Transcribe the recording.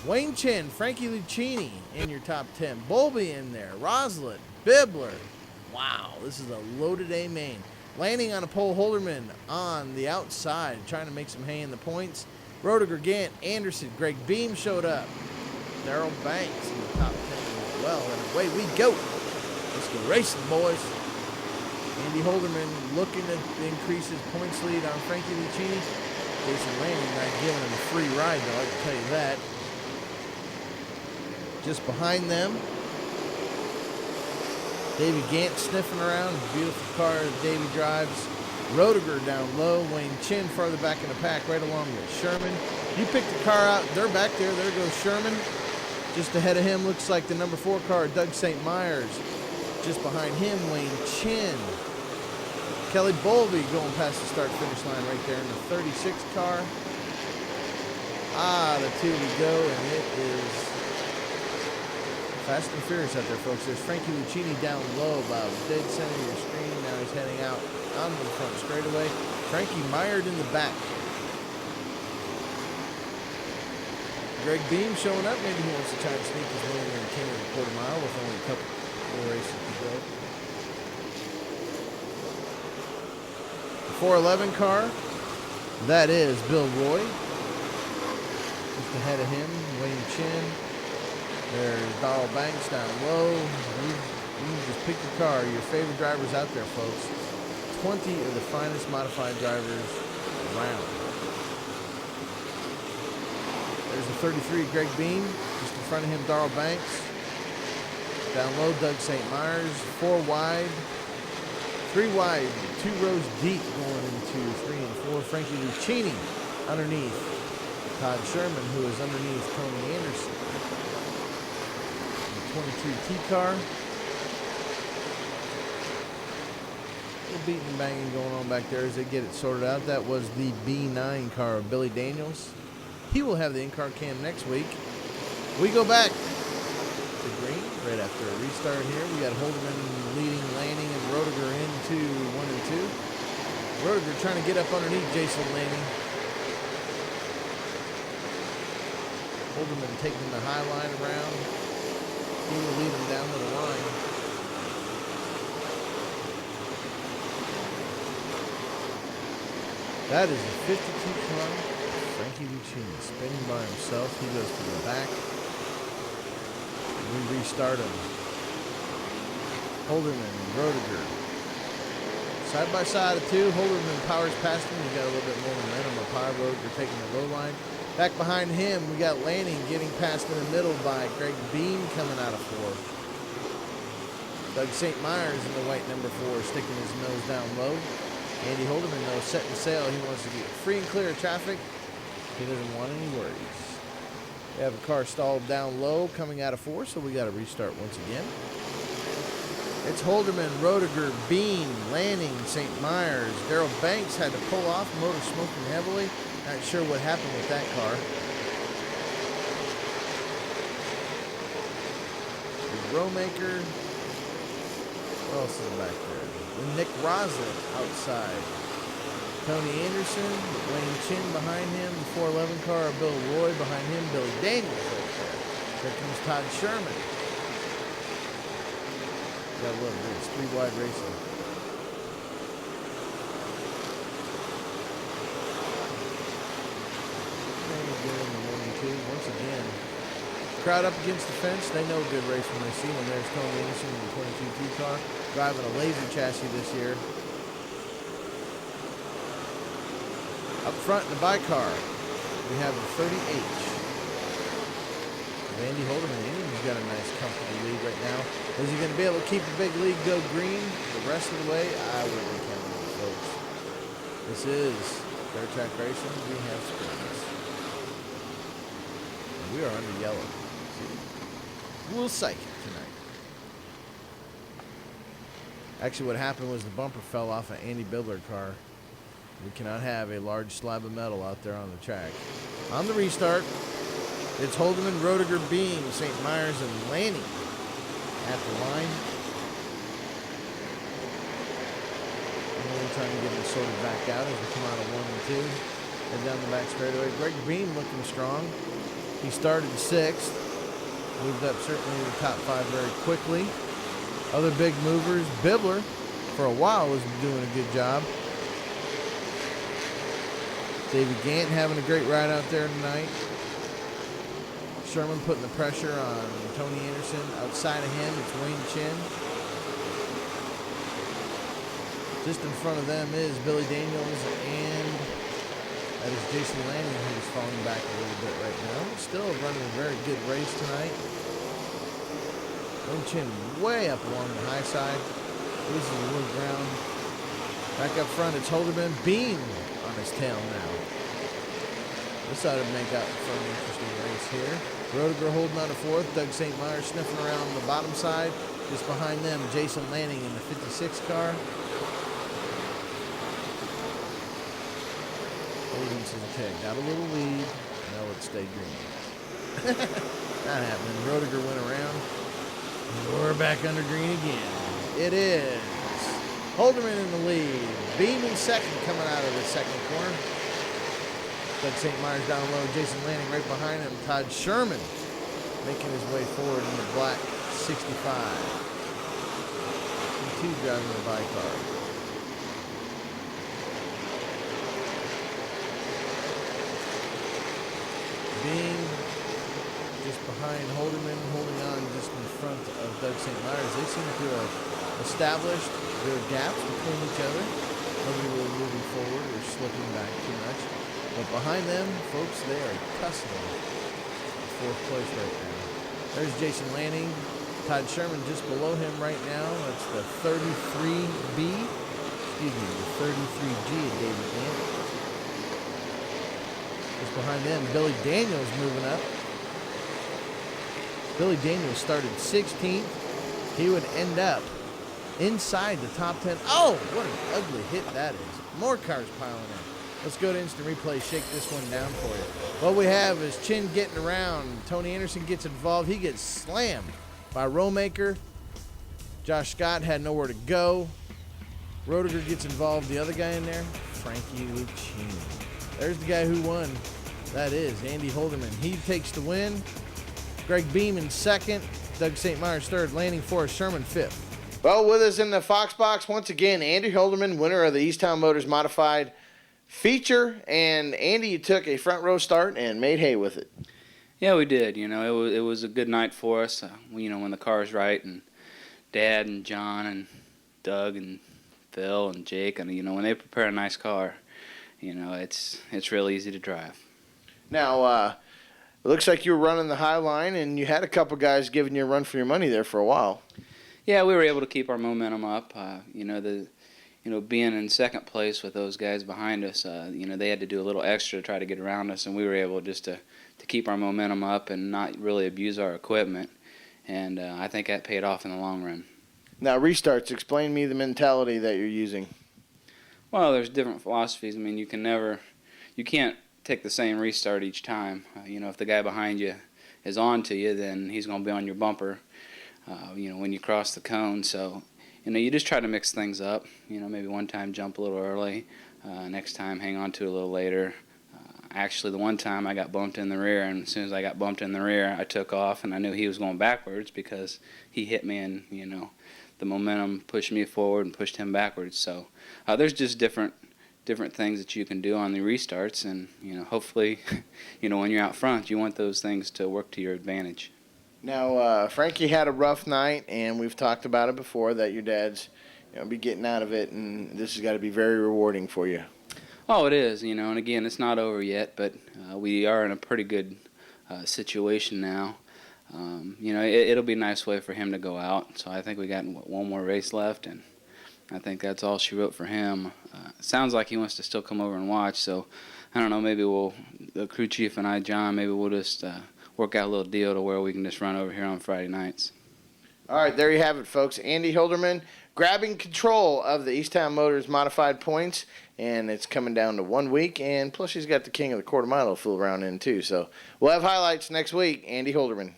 Wayne Chin, Frankie Lucchini in your top 10. Bowlby in there. Roslin, Bibler. Wow, this is a loaded A main. Landing on a pole, Holderman on the outside, trying to make some hay in the points. Roediger, Gant, Anderson, Greg Beam showed up. Darrell Banks in the top 10 as well. And away we go. Let's go racing, boys. Andy Holderman looking to increase his points lead on Frankie Lucchini. Jason Lanning not giving him a free ride, though, I can tell you that. Just behind them, Davey Gant sniffing around. Beautiful car that Davey drives. Roediger down low. Wayne Chin farther back in the pack, right along with Sherman. You pick the car out. They're back there. There goes Sherman. Just ahead of him looks like the number 4 car, Doug St. Myers. Just behind him, Wayne Chin. Kelly Bowlby going past the start-finish line right there in the 36 car. The 2 to go, and it is fast and furious out there, folks. There's Frankie Lucchini down low, about dead center of your screen. Now he's heading out onto the front straightaway. Frankie mired in the back. Greg Beam showing up. Maybe he wants to try and sneak his way in the king of the quarter mile with only a couple more races to go. The 411 car, that is Bill Roy. Just ahead of him, Wayne Chin. There's Darrell Banks down low. You just pick your car. Your favorite drivers out there, folks. 20 of the finest modified drivers around. There's the 33, Greg Beam. Just in front of him, Darrell Banks. Down low, Doug St. Myers. 4 wide. 3 wide. 2 rows deep going into 3 and 4. Frankie Lucchini underneath Todd Sherman, who is underneath Tony Anderson. 22 T car. A little beating and banging going on back there as they get it sorted out. That was the B9 car of Billy Daniels. He will have the in-car cam next week. We go back to green right after a restart here. We got Holderman leading, Lanning, and Roediger into 1 and 2. Roediger trying to get up underneath Jason Lanning. Holderman taking the high line around. He will lead him down to the line. That is a 52 car. Frankie Lucchini spinning by himself. He goes to the back. We restart him. Holderman and Roediger. Side by side of 2. Holderman powers past him. He got a little bit more momentum up high. Roediger taking the low line. Back behind him, we got Lanning getting passed in the middle by Greg Beam coming out of 4. Doug St. Myers in the white number 4 sticking his nose down low. Andy Holderman, though, setting sail. He wants to get free and clear of traffic. He doesn't want any worries. We have a car stalled down low coming out of 4, so we got to restart once again. It's Holderman, Roediger, Beam, Lanning, St. Myers. Darrell Banks had to pull off, motor smoking heavily. Not sure what happened with that car. The Rowmaker. What else is back there? And Nick Roslin outside. Tony Anderson, Wayne Chin behind him. The 411 car, Bill Roy behind him. Billy Daniels right there. Here comes Todd Sherman. Gotta love this. 3 wide racing. Once again, crowd up against the fence. They know a good race when they see one. There's Tony Anderson in the 22 T car driving a laser chassis this year. Up front in the bike car, we have the 30H. Andy Holderman. He's got a nice, comfortable lead right now. Is he going to be able to keep the big lead go green the rest of the way? I wouldn't be counting on it, folks. This is Dirt Track Racing. We have springs. We are under yellow. A little psychic tonight. Actually, what happened was the bumper fell off an Andy Bibler car. We cannot have a large slab of metal out there on the track. On the restart, it's Holderman, Roediger, Beam, St. Myers, and Lanning at the line. We're trying to get them sorted back out as we come out of 1 and 2. And down the back straightaway. Greg Beam looking strong. He started 6th. Moved up certainly to the top 5 very quickly. Other big movers, Bibbler, for a while was doing a good job. David Gant having a great ride out there tonight. Sherman putting the pressure on Tony Anderson. Outside of him, it's Wayne Chin. Just in front of them is Billy Daniels, and that is Jason Lanning, who's falling back a little bit right now. Still running a very good race tonight. Wayne Chin way up along the high side. Loses the wood ground. Back up front, it's Holderman. Beam on his tail now. This ought to make up for an interesting race here. Roediger holding on to 4th. Doug St. Myers sniffing around the bottom side. Just behind them, Jason Lanning in the 56 car. Holden says, okay, got a little lead. Now let's stay green. Not happening. Roediger went around. We're back under green again. It is Holderman in the lead. Beam in second coming out of the second corner. Doug St. Myers down low. Jason Lanning right behind him. Todd Sherman making his way forward in the black 65. T2 driving the bicar. Beam just behind Holderman, holding on just in front of Doug St. Myers. They seem to have established their gaps between each other. Nobody really moving forward or slipping back too much. But behind them, folks, they are tussling for 4th place right now. There's Jason Lanning. Todd Sherman just below him right now. That's the 33B. Excuse me, the 33G of David Gant. Just behind them, Billy Daniels moving up. Billy Daniels started 16th. He would end up inside the top 10. Oh, what an ugly hit that is. More cars piling in. Let's go to instant replay, shake this one down for you. What we have is Chin getting around. Tony Anderson gets involved. He gets slammed by Romaker. Josh Scott had nowhere to go. Roediger gets involved. The other guy in there, Frankie Lucchini. There's the guy who won. That is Andy Holderman. He takes the win. Greg Beam in second. Doug St. Myers third. Lanning fourth. Sherman fifth. Well, with us in the Fox Box once again, Andy Holderman, winner of the Easttown Motors Modified feature. And Andy, you took a front row start and made hay with it. Yeah, we did. You know, it was a good night for us. You know, when the car's right, and Dad and John and Doug and Phil and Jake, and you know, when they prepare a nice car, you know, it's real easy to drive. Now, it looks like you were running the high line, and you had a couple guys giving you a run for your money there for a while. Yeah, we were able to keep our momentum up. Being in second place with those guys behind us, they had to do a little extra to try to get around us, and we were able just to keep our momentum up and not really abuse our equipment. And I think that paid off in the long run. Now, restarts, explain to me the mentality that you're using. Well, there's different philosophies. I mean, you can't take the same restart each time. If the guy behind you is on to you, then he's going to be on your bumper, when you cross the cone. So, you just try to mix things up. Maybe one time jump a little early, next time hang on to it a little later. Actually, the one time I got bumped in the rear, and as soon as I got bumped in the rear, I took off, and I knew he was going backwards because he hit me, and, the momentum pushed me forward and pushed him backwards. So there's just different things that you can do on the restarts, and, hopefully, when you're out front, you want those things to work to your advantage. Now, Frankie had a rough night, and we've talked about it before, that your dad's be getting out of it, and this has got to be very rewarding for you. Oh, it is, and again, it's not over yet, but we are in a pretty good situation now. It'll be a nice way for him to go out, so I think we got one more race left, and I think that's all she wrote for him. It sounds like he wants to still come over and watch, so I don't know, maybe the crew chief and I, John, maybe we'll just work out a little deal to where we can just run over here on Friday nights. All right, there you have it, folks. Andy Holderman grabbing control of the Easttown Motors Modified points, and it's coming down to 1 week, and plus he's got the king of the quarter mile to fool around in too. So we'll have highlights next week. Andy Holderman.